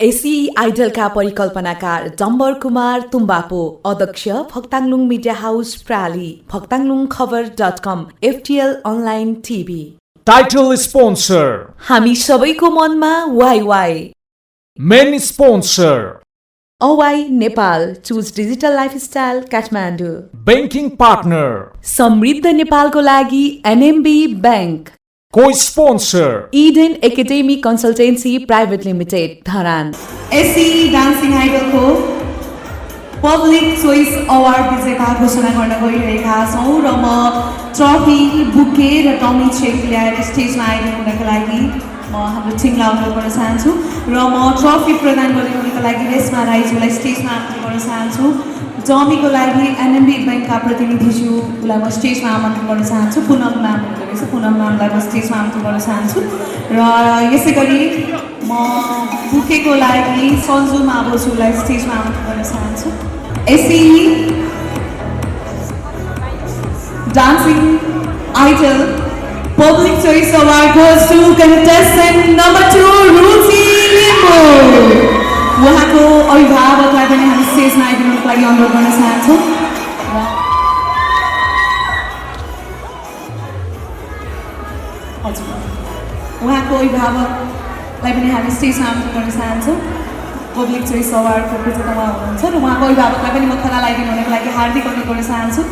AC आइडलका परिकल्पनाकार डम्बर कुमार तुम्बापो, अध्यक्ष फक्ताङलुङ मिडिया हाउस प्राली, फक्ताङलुङखबर.com, FTL online TV. Title sponsor हामी सबैको मनमा वाइ वाइ। मेन स्पोन्सर अवाई Nepal, choose digital lifestyle Kathmandu. Banking partner समृद्ध नेपालको लागि NMB bank. Co sponsor Eden academy consultancy private limited Dharan. AC dancing आइडलको पब्लिक चोइस अवार्ड विजेता घोषणा गर्न गइरहेका छौँ र म ट्रफी, बुके र टमी चेक ल्याएर स्टेजमा आइदिनुको लागि म हाम्रो टिमलाई अनुरोध गर्न चाहन्छु र म ट्रफी प्रदान गरिदिनुको लागि रेशमा राईज्यूलाई स्टेजमा आमन्त्रण गर्न चाहन्छु। टमीको लागि एनएमबी बैंकका प्रतिनिधिज्यूलाई म स्टेजमा आमन्त्रण गर्न चाहन्छु। पुनम नाम हुँदैछ, पुनम नामलाई म स्टेजमा आमन्त्रण गर्न चाहन्छु र यसै गरी म बुकेको लागि सन्जु माबोज्यूलाई स्टेजमा आमन्त्रण गर्न चाहन्छु। AC dancing idol Public Choice Award goes to contestant number 2, Ruchi Limbu. उहाँको अभिभावकलाई पनि हामी स्टेजमा आइदिनुको लागि अनुरोध गर्न चाहन्छौँ। हजुर, उहाँको अभिभावकलाई पनि हामी स्टेजमा आमन्त्रण गर्न चाहन्छौँ। पब्लिक चोइस अवार्डको विजेता उहाँ हुनुहुन्छ र उहाँको अभिभावकलाई पनि म खदा लगाइदिनु हुनको लागि हार्दिक अनुरोध गर्न चाहन्छु।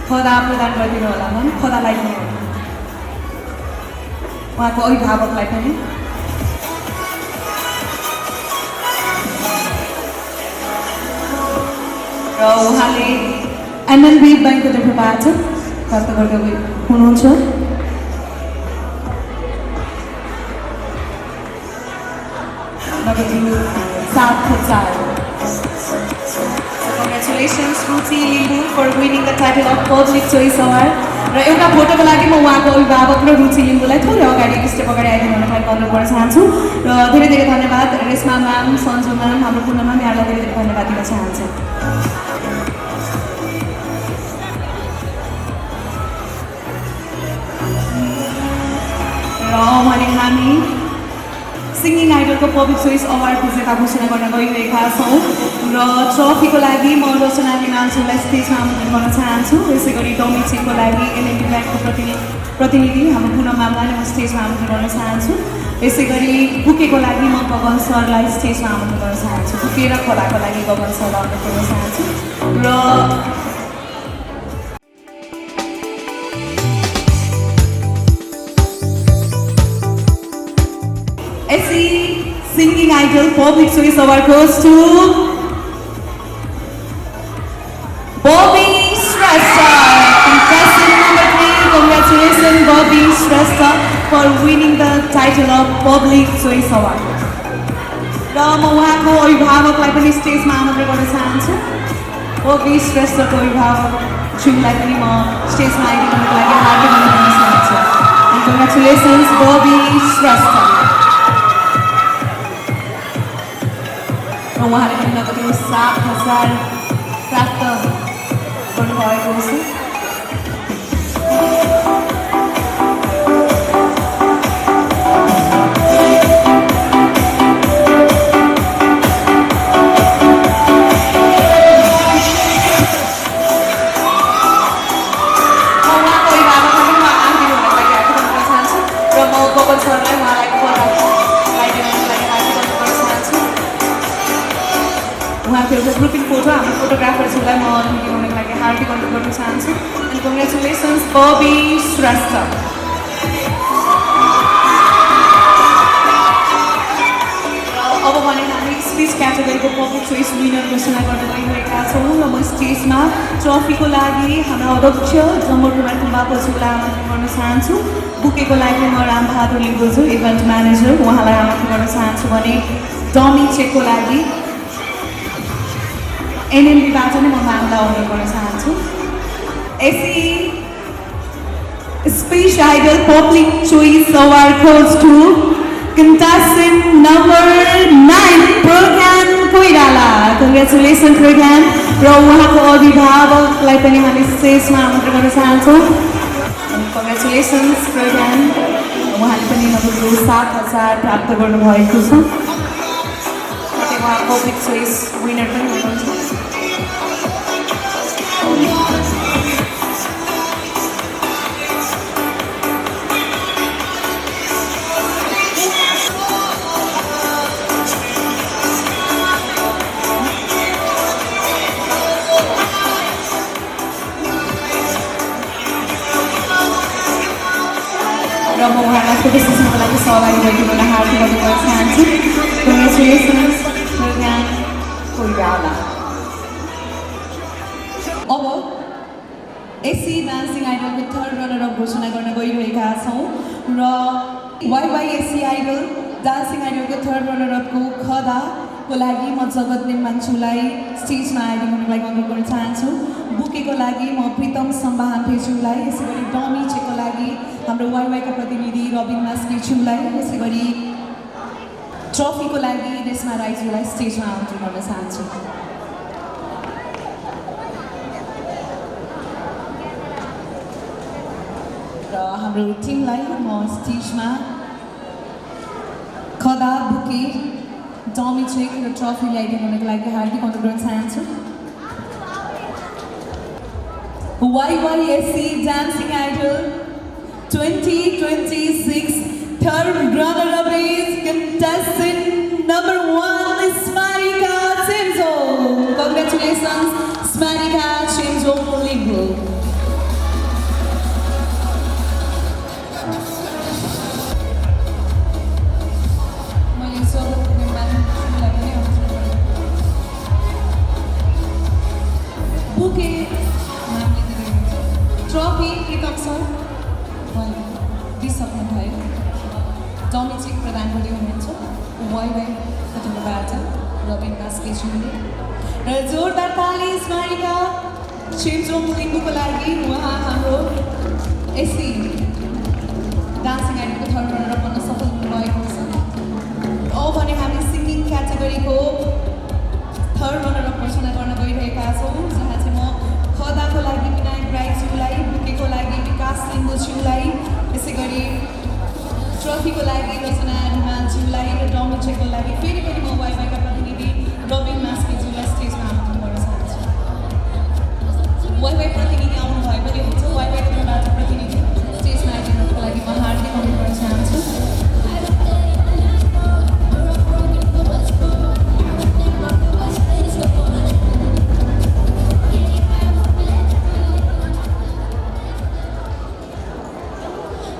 खदा प्रदान गरिदिनु होला, म खदा लगाइदिनु होला उहाँको अभिभावकलाई पनि। र उहाँले एनएलबी बैंकको तर्फबाट प्राप्त गर्दै हुनुहुन्छ। नगद 7,000। Congratulations Ruchi Limbu for winning the title of Public Choice Award। र एउटा फोटोको लागि म उहाँको अभिभावक र रुचि लिम्बूलाई थोरै अगाडि स्टेप अगाडि आइदिनु हुनको लागि अनुरोध गर्न चाहन्छु र धेरै धेरै धन्यवाद रेशमा म्याम, सन्जु म्याम, हाम्रो पुनम म्याम, यहाँलाई धेरै धेरै धन्यवाद दिन चाहन्छु। र भने हामी सिङ्गिङ आइडलको पब्लिक चोइस अवार्ड विजेता घोषणा गर्न गइरहेका छौँ र ट्रफीको लागि म रचना लिमान्छुलाई स्टेजमा आमन्त्रण गर्न चाहन्छु। यसै गरी टमी चेकको लागि एनएमबी ब्याङ्कको प्रतिनिधि हाम्रो पुनम म्यामलाई म स्टेजमा आमन्त्रण गर्न चाहन्छु। यसै गरी बुकेको लागि म गगन सरलाई स्टेजमा आमन्त्रण गर्न चाहन्छु। बुके र खदाको लागि गगन सरलाई आमन्त्रण गर्न चाहन्छु र AC singing idol public choice award goes to Bobby Shrestha, contestant number 3. Congratulations Bobby Shrestha for winning the title of Public Choice Award। र म उहाँको अभिभावकलाई पनि स्टेजमा आमन्त्रण गर्न चाहन्छु। बबी श्रेष्ठको अभिभावक ज्यूलाई पनि म स्टेजमा आइदिनुको लागि हार्दिक अनुरोध गर्न चाहन्छु। कङ्ग्रेचुलेसन्स बबी श्रेष्ठ। र उहाँले पनि नगद 7,000 प्राप्त गर्नुभएको छ। उहाँको एउटा ग्रुपिङ फोटो हाम्रो फोटोग्राफर्सहरूलाई म लिनुको लागि हार्दिक अनुरोध गर्न चाहन्छु। And congratulations Babi Shrestha. अब भने हामी स्पिच क्याटेगोरीको पब्लिक चोइस विनर घोषणा गर्न गइरहेका छौँ र म स्टेजमा ट्रफीको लागि हाम्रो अध्यक्ष डम्बर कुमार तुम्बापोज्यूलाई आमन्त्रण गर्न चाहन्छु। बुकेको लागि म रामबहादुर लिम्बूज्यू इभेन्ट म्यानेजर, उहाँलाई आमन्त्रण गर्न चाहन्छु भने टमी चेकको लागि एनएमबीबाट नै म म्यामलाई अनुरोध गर्न चाहन्छु। AC space idol public choice award goes to contestant number 9, Pragyan Koirala. Congratulation Pragyan. र उहाँको अभिभावकलाई पनि हामी स्टेजमा आमन्त्रण गर्न चाहन्छौँ। कङ्ग्रेचुलेसन्स प्रज्ञान। उहाँले पनि नगद 7,000 प्राप्त गर्नुभएको छ। उहाँ पब्लिक चोइस विनर पनि हुनुहुन्छ र म उहाँलाई फोटोसेसनको लागि सहभागी भइदिनुलाई हार्दिक धन्यवाद चाहन्छु कङ्ग्रेचुलेसन्स प्रोग्राम कोइराला अब एसी डान्सिङ आइडलको थर्ड रनर अप घोषणा गर्न गइरहेका छौँ र YYSC आइडल डान्सिङ आइडलको थर्ड रनर अपको खदाको लागि म जगत नेमान्चुलाई स्टेजमा आइदिनुको लागि अनुरोध गर्न चाहन्छु बुकेको लागि म प्रितम सम्बाहान फेजुलाई यसै गरी डमी चेकको लागि हाम्रो YYका प्रतिनिधि रबिन मास्केचुलाई यसै गरी ट्रफीको लागि रेशमा राईज्यूलाई स्टेजमा आमन्त्रण गर्न चाहन्छु र हाम्रो टिमलाई म स्टेजमा खदा बुके डमी चेक र ट्रफी ल्याइदिनुको लागि हार्दिक अनुरोध गर्न चाहन्छु YYSC Dancing Idol 2026 third runner-up is contestant number 1 Smarika Chenzo. Congratulations, Smarika Chenzo Limbu. Bouquet. Trophy Pritam sir दिइसक्नुभयो डमी चेक प्रदान गर्दै हुनुहुन्छ YYबाट रबिन मास्केचुले र जोरदार ताली स्मारिका चेन्जोङ लिम्बूको लागि उहाँ हाम्रो एसी डान्सिङ आइडलको थर्ड रनर अप बन्न सफल हुनुभएको छ भने हामी सिङ्गिङ क्याटेगोरीको थर्ड रनर अप घोषणा गर्न गइरहेका छौँ जहाँ चाहिँ म खदाको लागि विनायक राईज्यूलाई बुकेको लागि विकास लिम्बूज्यूलाई यसै गरी ट्रफीको लागि रचना हिमालज्यूलाई र डमी चेकको लागि फेरि पनि म YYका प्रतिनिधि रबिन मास्केज्यूलाई स्टेजमा आमन्त्रण गर्न चाहन्छु YY प्रतिनिधि आउनुभयो भने हुन्छ YY तर्फबाट प्रतिनिधि स्टेजमा आइदिनुको लागि म हार्दिक अनुरोध गर्न चाहन्छु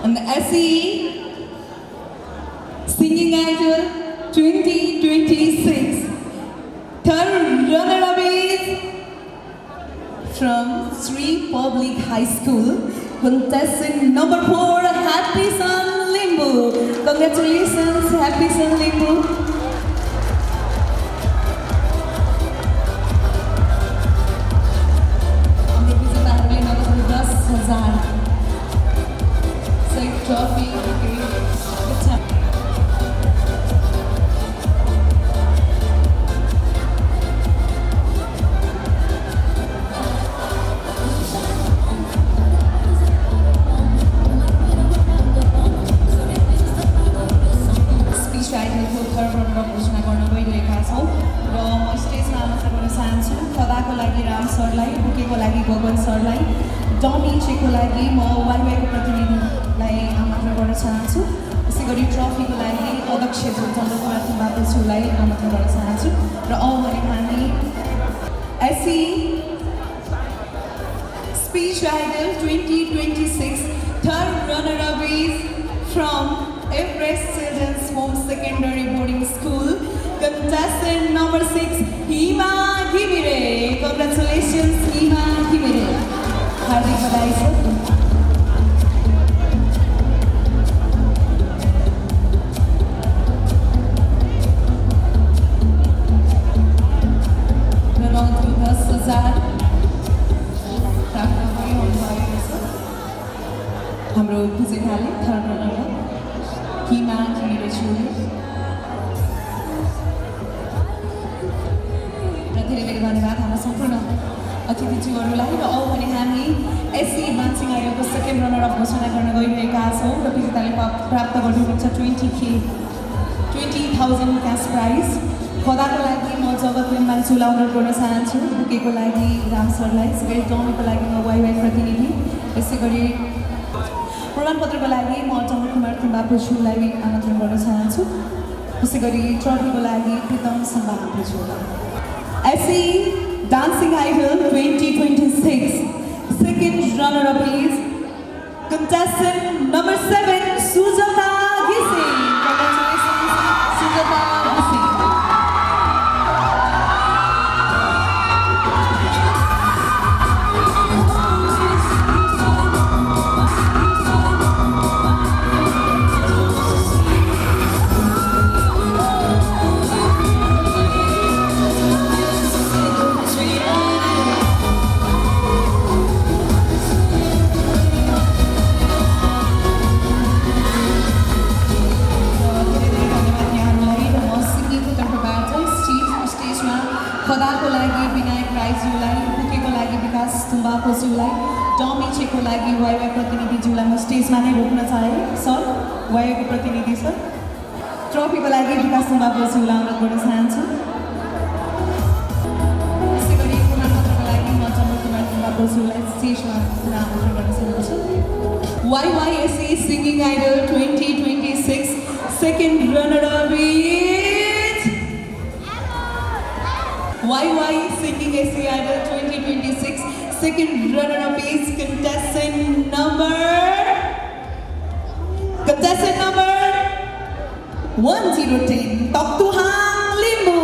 And the SE Singing Idol 2026 third runner-up is from Sri Public High School contestant number 4 Happy Son Limbu. Congratulations Happy Son Limbu. हाम्रो विजेताहरूले नगद 10,000 trophy. Good time. Speech writingको थर्ड रनर अप घोषणा गर्न गइरहेका छौँ र म स्टेजमा आमन्त्रण गर्न चाहन्छु खदाको लागि राम सरलाई बुकेको लागि गोगन सरलाई डमी चेकको लागि म YYको प्रतिनिधिलाई आमन्त्रण गर्न चाहन्छु यसै गरी ट्रफीको लागि अध्यक्ष चन्द्रकुमार तुम्बापुज्यूलाई आमन्त्रण गर्न चाहन्छु र भने हामी AC speech idol 2026 third runner up is from Everest Children's Home Secondary Boarding School contestant number 6 Hima Gimire. Congratulations Hima Gimire. हार्दिक बधाई छ हाम्रो विजेताले थर्ड रनर हिमा घिमिरे ज्यूले र धेरै धेरै धन्यवाद हाम्रो सम्पूर्ण अतिथिज्यूहरूलाई र भने हामी एससी डान्सिङ आइडलको सेकेन्ड रनर अप घोषणा गर्न गइरहेका छौँ र विजेताले प्राप्त गर्नुहुन्छ 20,000 क्यास प्राइज खदाको लागि म जगत लिम्बाङचुलाई अनुरोध गर्न चाहन्छु बुकेको लागि राम सरलाई यसै गरी टमीको लागि म वाइवाई प्रतिनिधि यसै गरी प्रमाणपत्रको लागि म चन्द्रकुमार तुम्बापुज्यूलाई आमन्त्रण गर्न चाहन्छु यसै गरी ट्रफीको लागि Pritam सम्बापुज्यूलाई SE Dancing Idol 2026 second runner up is contestant number 7 Sujata Gising. Congratulations Sujata Gising. खदाको लागि विनायक राईज्यूलाई बुकेको लागि विकास तुम्बापुज्यूलाई टमी चेको लागि वाइवाई प्रतिनिधिज्यूलाई म स्टेजमा नै रोक्न चाहे सर वाइवाईको प्रतिनिधि सर ट्रफीको लागि विकास तुम्बापुज्यूलाई अनुरोध गर्न चाहन्छु यसै गरी प्रमाणपत्रको लागि म चन्द्रकुमार तुम्बापुज्यूलाई स्टेजमा आमन्त्रण गर्न चाहन्छु YYSE Singing Idol 2026 second runner up is YY Singing SE Idol 2026 second runner up is contestant number 1010 Toktuhang Limbu.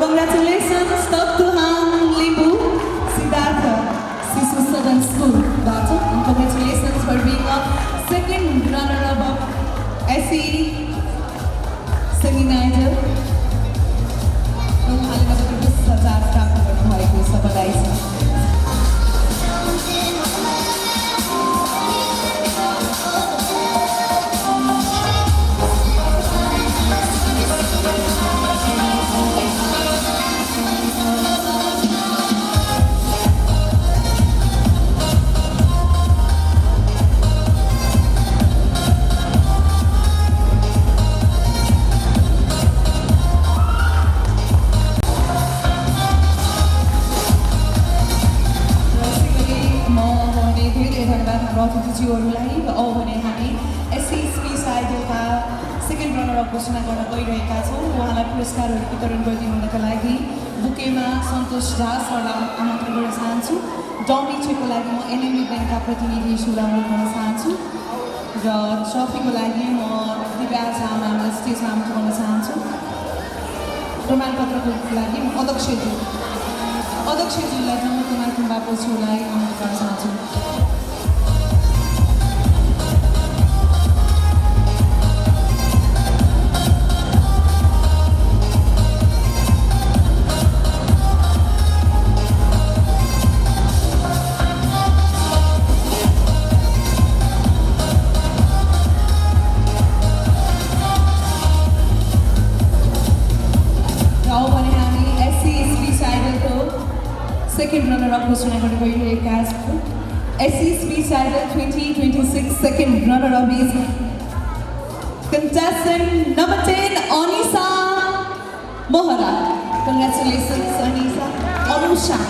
Congratulations Toktuhang Limbu Siddhartha Sisu Southern School and congratulations for being a second runner up of SE Singing Idol. हजार प्राप्त गर्नुभएको छ बधाई छ अतिथिज्यूहरूलाई र अब भने हामी SE स्पेस आइडलका सेकेन्ड रनर अप घोषणा गर्न गइरहेका छौँ उहाँलाई पुरस्कारहरू वितरण गरिदिनुका लागि बुकेमा सन्तोष झा सरलाई आमन्त्रण गर्न चाहन्छु डमी चेको लागि म NMB ब्याङ्कका प्रतिनिधि सुला अनुरोध गर्न चाहन्छु र ट्रफीको लागि म दिव्या झा म्यामलाई स्टेजमा आमन्त्रण गर्न चाहन्छु प्रमाणपत्रको लागि म अध्यक्षज्यूलाई चन्द्रकुमार तुम्बापुज्यूलाई आमन्त्रण गर्न चाहन्छु second runner up घोषणा गर्न गइरहेका छौँ SE Speech Idol 2026 second runner up is contestant number 10 Anisa Mohara. Congratulations Anisa. Anusha.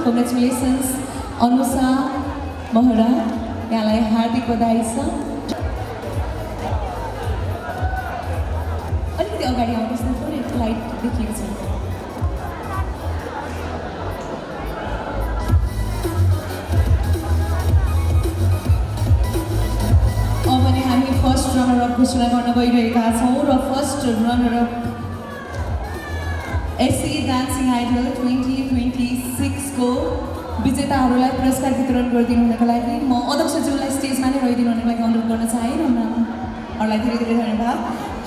Congratulations Anusha Mohara. यहाँलाई हार्दिक बधाई छ अलिकति अगाडि आउनुहोस् न थोरै लाइट देखिएको छ अब भने हामी फर्स्ट रनर अप घोषणा गर्न गइरहेका छौँ र first runner up SE Dancing Idol 2026 को विजेताहरूलाई पुरस्कार वितरण गरिदिनुका लागि म अध्यक्षज्यूलाई स्टेजमा नै रहिदिनुको लागि अनुरोध गर्न चाहे र उहाँहरूलाई धेरै धेरै धन्यवाद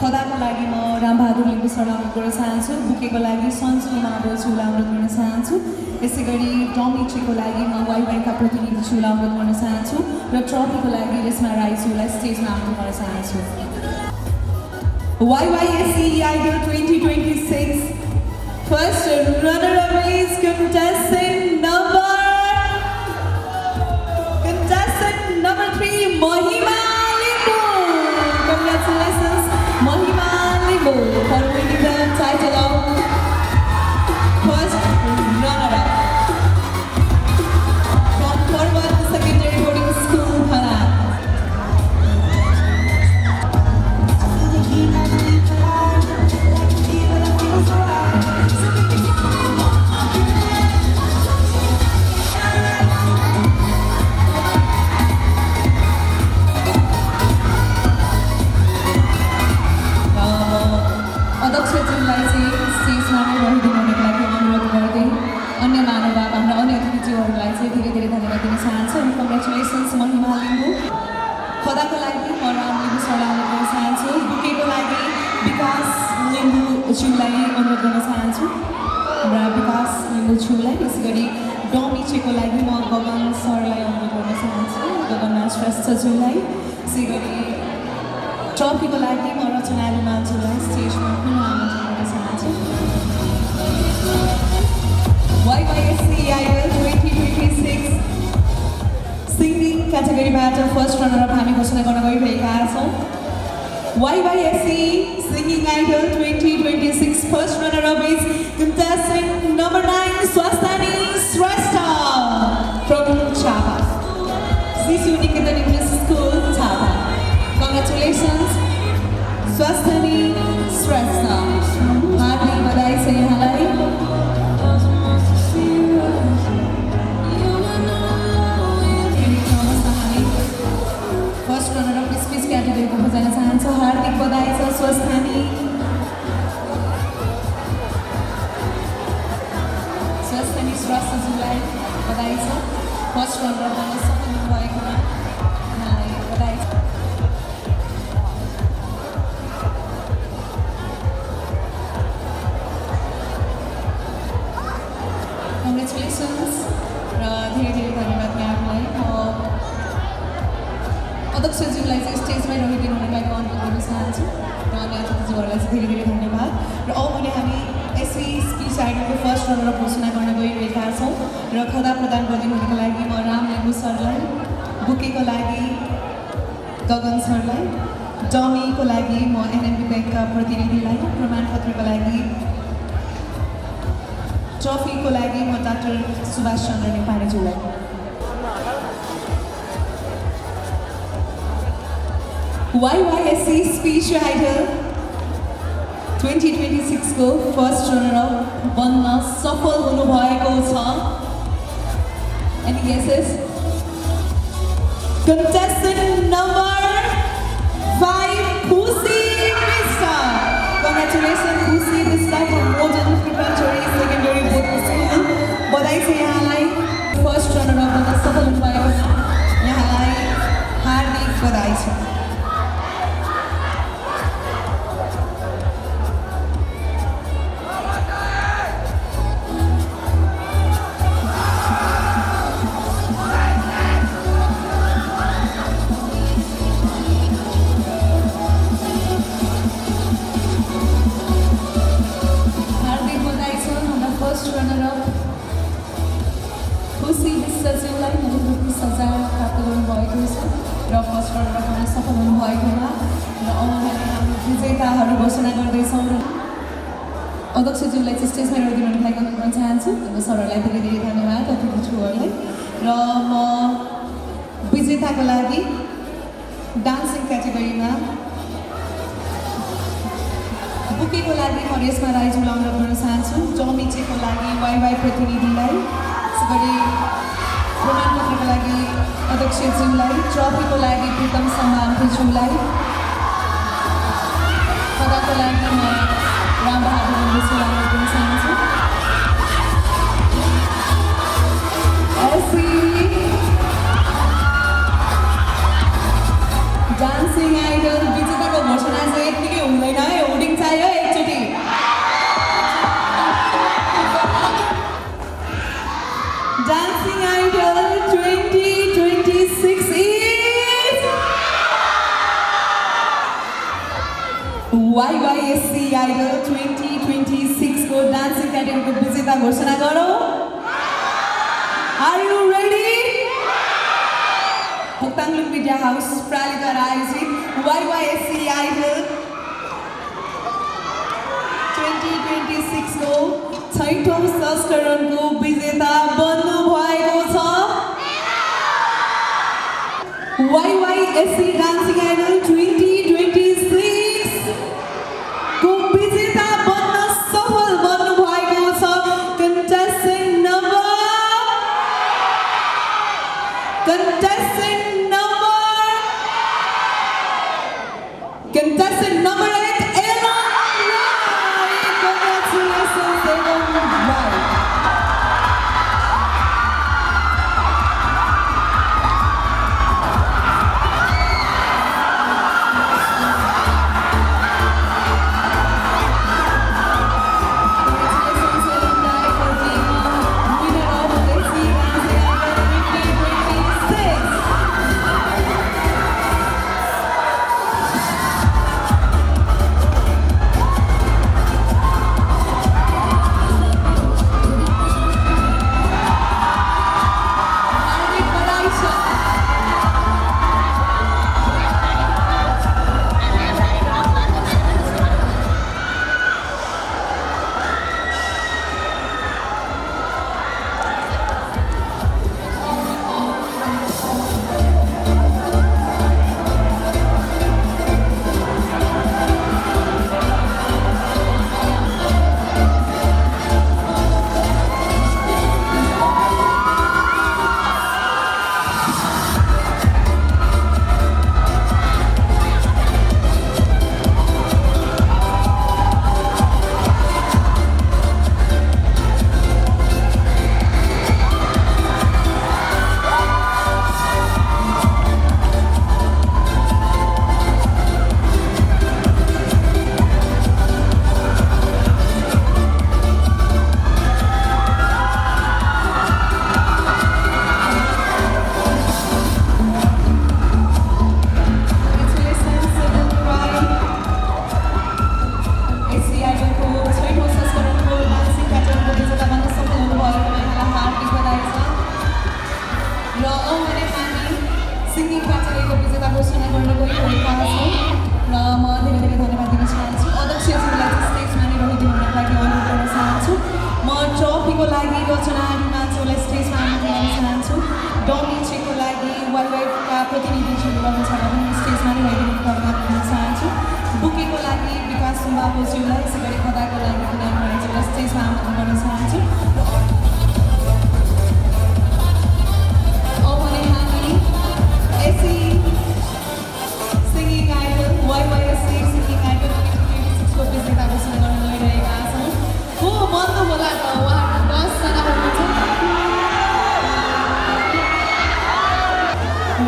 खदाको लागि म रामबहादुर लिम्बू सरलाई अनुरोध गर्न चाहन्छु बुकेको लागि सन्जु माबोज्यूलाई अनुरोध गर्न चाहन्छु यसै गरी डमिट्रीको लागि म वाइवाईका प्रतिनिधिज्यूलाई अनुरोध गर्न चाहन्छु र ट्रफीको लागि रेशमा राईज्यूलाई स्टेजमा आउनु गर्न चाहन्छु। YYSE Idol 2026 first runner-up is contestant number 3 Mahima Limbu. Congratulations Mahima Limbu for winning the title of first runner-up from Forward Secondary Boarding School, Thana. अध्यक्षज्यूलाई चाहिँ स्टेजमा नै रहिदिनु हुनको लागि अनुरोध गर्दै अन्य महानुभाव हाम्रा अन्य अतिथिज्यूहरूलाई चाहिँ धेरै धेरै धन्यवाद दिन चाहन्छु। कङ्ग्रेचुलेसन्स महिमा लिम्बू। खदाको लागि म राम लिम्बू सरलाई अनुरोध गर्न चाहन्छु। बुकेको लागि विकास लिम्बूज्यूलाई अनुरोध गर्न चाहन्छु, हाम्रा विकास लिम्बूज्यूलाई। यसै गरी डमिट्रीको लागि म गगन सरलाई अनुरोध गर्न चाहन्छु, गगननाथ श्रेष्ठज्यूलाई। यसै गरी ट्रफीको लागि म रचना रुमालज्यूलाई स्टेजमा पुनः आमन्त्रण गर्न चाहन्छु। YYSE Idol 2026 सिङ्गिङ क्याटेगोरीबाट फर्स्ट रनर अप हामी घोषणा गर्न गइरहेका छौँ। YYSE Singing Idol 2026 first runner up is contestant number 9 Swasthani Shrestha from Chapa, Sishu Niketan English School, Chapa. Congratulations Swasthani Shrestha. हार्दिक बधाई छ यहाँलाई। फर्स्ट रनर अप स्पिच क्याटेगोरीको खोज्न चाहन्छु। हार्दिक बधाई छ स्वस्थानी श्रेष्ठज्यूलाई बधाई छ। फर्स्ट रनर अप गर्न सफल हुनुभएकोमा यहाँलाई बधाई छ। कङ्ग्रेचुलेसन्स र धेरै धेरै धन्यवाद यहाँलाई। अध्यक्षज्यूलाई चाहिँ स्टेजमै रहिदिनु हुनको लागि अनुरोध गर्न चाहन्छु र अन्य अतिथिज्यूहरूलाई चाहिँ धेरै धेरै धन्यवाद। र अब भने हामी यसै स्पिच आइडलको फर्स्ट रनर अप घोषणा गर्न गइरहेका छौँ र खदा प्रदान गरिदिनु हुनको लागि म राम लिम्बू सरलाई, बुकेको लागि गगन सरलाई, डमीको लागि म एनएमबी ब्याङ्कका प्रतिनिधिलाई, प्रमाणपत्रको लागि ट्रफीको लागि म doctor Subhash Chandra नेपालीज्यूलाई। YYSE Speech Idol 2026 को फर्स्ट रनर अप बन्न सफल हुनुभएको छ। And yes is contestant number 5 Khushi Mishra. Congratulations Khushi Mishra from Modern Preparatory Secondary Boarding School. बधाई छ यहाँलाई। फर्स्ट रनर अप बन्न सफल हुनुभएको छ, यहाँलाई हार्दिक बधाई छ। खुसी विश्वज्यूलाई मैले 20,000 प्राप्त गर्नुभएको छ र फर्स्ट रनर अप गर्न सफल हुनुभएकोमा र अब भने हामी विजेताहरू घोषणा गर्दैछौँ। अध्यक्षज्यूलाई चाहिँ स्टेजमा रहिदिनु हुनको लागि अनुरोध गर्न चाहन्छु। सरहरूलाई धेरै धेरै धन्यवाद, अतिथिज्यूहरूलाई। र म विजेताको लागि डान्सिङ क्याटेगोरीमा बुकेको लागि म रेशमा राईज्यूलाई अनुरोध गर्न चाहन्छु, डमिट्रीको लागि वाइवाई प्रतिनिधिलाई, गरी प्रमाणपत्रको लागि अध्यक्षज्यूलाई, ट्रफीको लागि प्रीतम सम्मानज्यूलाई, खदाको लागि म रामबहादुर लिम्बूज्यूलाई अनुरोध गर्न चाहन्छु। डान्सिङ आइडल विजेताको घोषणा चाहिँ यत्तिकै हुँदैन है, होर्डिङ चाहियो एकचोटि। YYSC Idol 2026 को डान्सिङ क्याटेगोरीको विजेता घोषणा गरौँ। Are you ready? Phoktanglung Media House प्रालिद्वारा आयोजित YYSC Idol 2026 को 6औं संस्करणको विजेता बन्नु भएको छ। YYSC डान्सिङ आइडल 2026 को विजेता बन्न सफल बन्नु भएको छ। Contestant number 8, Elan Rai. Congratulations, Elan Rai.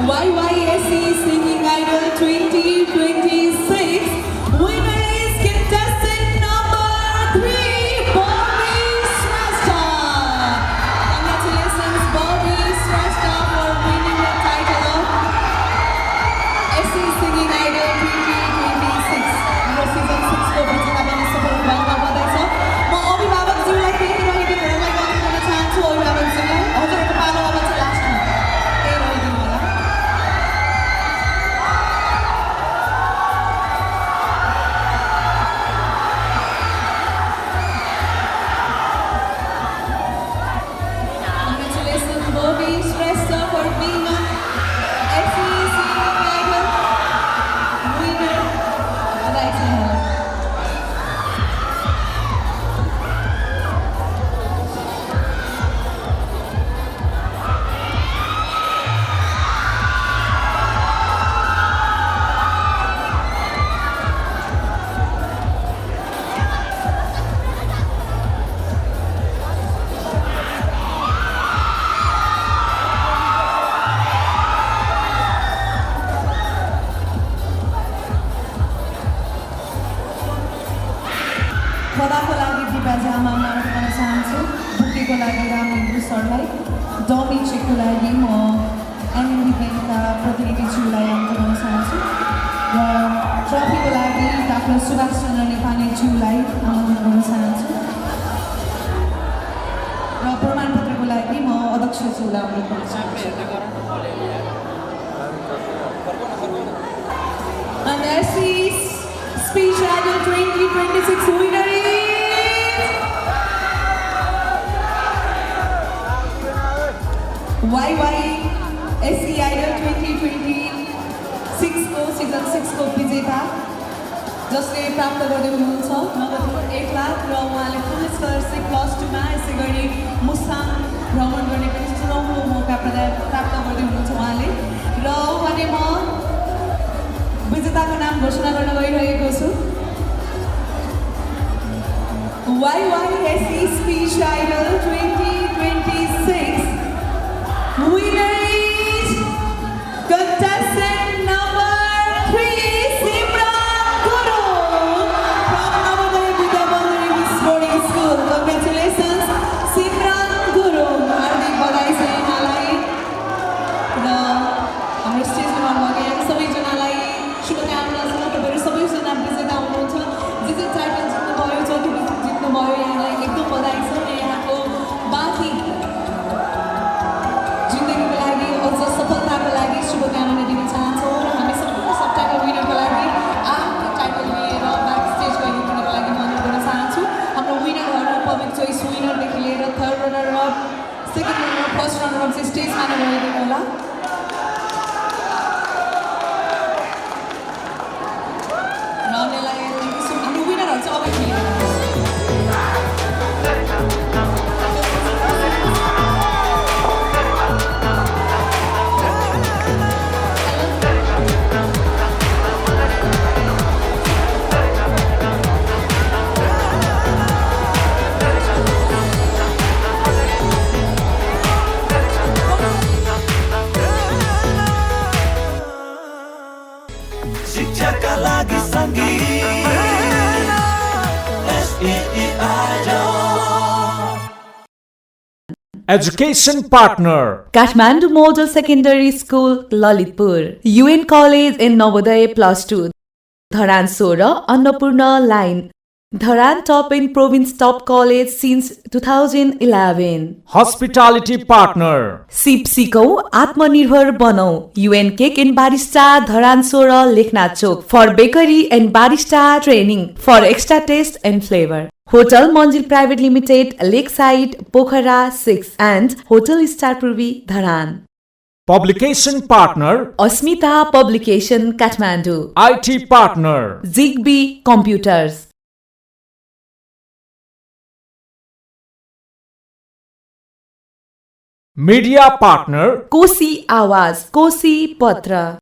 YYSC Singing Idol 2026 winner is contestant number 3, Bobby Shrestha. Congratulations, Bobby Shrestha, for winning the title of SC Singing Idol 2026. हाम्रो सिजन 6 को विजेता बन्न सफल भएको बधाई छ। म अभिभावकज्यूलाई केही रहिदिनु हुनलाई अनुरोध गर्न चाहन्छु। अभिभावकज्यूलाई हजुरहरूको पालो अब चाहिँ लास्टमा केही रहिदिनु होला। Congratulations, Bobby Shrestha, for being a SC Singing Idol winner. बधाई छ यहाँलाई। पदाको लागि दिपाजी आमामा गर्न चाहन्छु। बुकेको लागि रामेन्द्र सरलाई, डमी चेकको लागि म एनएनडी ब्याङ्कका प्रतिनिधिज्यूलाई अनुरोध गर्न चाहन्छु। र ट्रफीको लागि डाक्टर सुभाष चन्द्र नेपालीज्यूलाई आमन्त्रण गर्न चाहन्छु र प्रमाणपत्रको लागि म अध्यक्षज्यूलाई अनुरोध गर्न चाहन्छु And SC's Speech Idol 2026 winner is SC Idol 2026 को सिजन 6 को विजेता जसले प्राप्त गर्दै हुनुहुन्छ नगद 1 लाख र उहाँले पुलिस स्कलरसिप +2 मा यसै गरी मुस्ताङ भ्रमण गर्ने पनि सुनौलो मौका प्राप्त गर्दै हुनुहुन्छ उहाँले र उहाँले म विजेताको नाम घोषणा गर्न गइरहेको छु YYSC Speech Idol 2026 winner is contestant number 3 Simran Guru from Navodaya Vidya Mandiri Boarding School. Congratulations Simran Guru. हार्दिक बधाई छ यहाँलाई र हाम्रो स्टेजमा आउनुभएका सबैजनालाई शुभकामना छ। तपाईहरु सबैजना विजेता हुनुहुन्छ जे जे टाइटल जित्नुभयो चौथो जित्नुभयो यहाँलाई एकदम बधाई छ र यहाँको बाँकी जिन्दगीको लागि अझ सफलताको लागि शुभकामना दिन चाहन्छौँ र हामी सम्पूर्ण सप्ताहको विनरको लागि आफ्नो टाइटल लिएर ब्याक स्टेज गइदिनको लागि म अनुरोध गर्न चाहन्छु। हाम्रो विनरहरू पब्लिक चोइस विनरदेखि लिएर third runner up second runner up first runner up चाहिँ स्टेजमा नै गइदिनु होला। र उनीहरूलाई हाम्रो विनरहरू चाहिँ अगाडि लिएर शिक्षाका लागि सङ्गीत SEE Idol Education partner. Kathmandu Model Secondary School, Lalitpur. UN College in Navodaya +2. Dharan Sora, Annapurna Line. Dharan top in province top college since 2011. Hospitality partner. सिप सिकौ आत्मनिर्भर बनौ UN Cake and Barista Dharan Sora Lekhnath Chowk for bakery and barista training for extra taste and flavor. Hotel Manjil Private Limited Lakeside Pokhara 6 and Hotel Star Purvi Dharan. Publication partner. Asmita Publication Kathmandu. IT partner. Zigbee Computers. Media partner. Kosi Awaz Kosi Patra.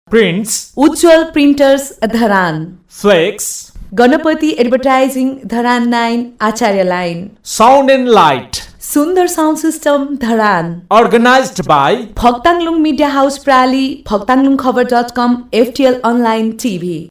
Prints. Ujjwal Printers Dharan. Flex. Ganapati Advertising Dharan 9 Acharya Line. Sound and light. Sundar Sound System Dharan. Organized by Phoktanglung Media House Prali, phoktanglungkhabar.com, FTL Online TV.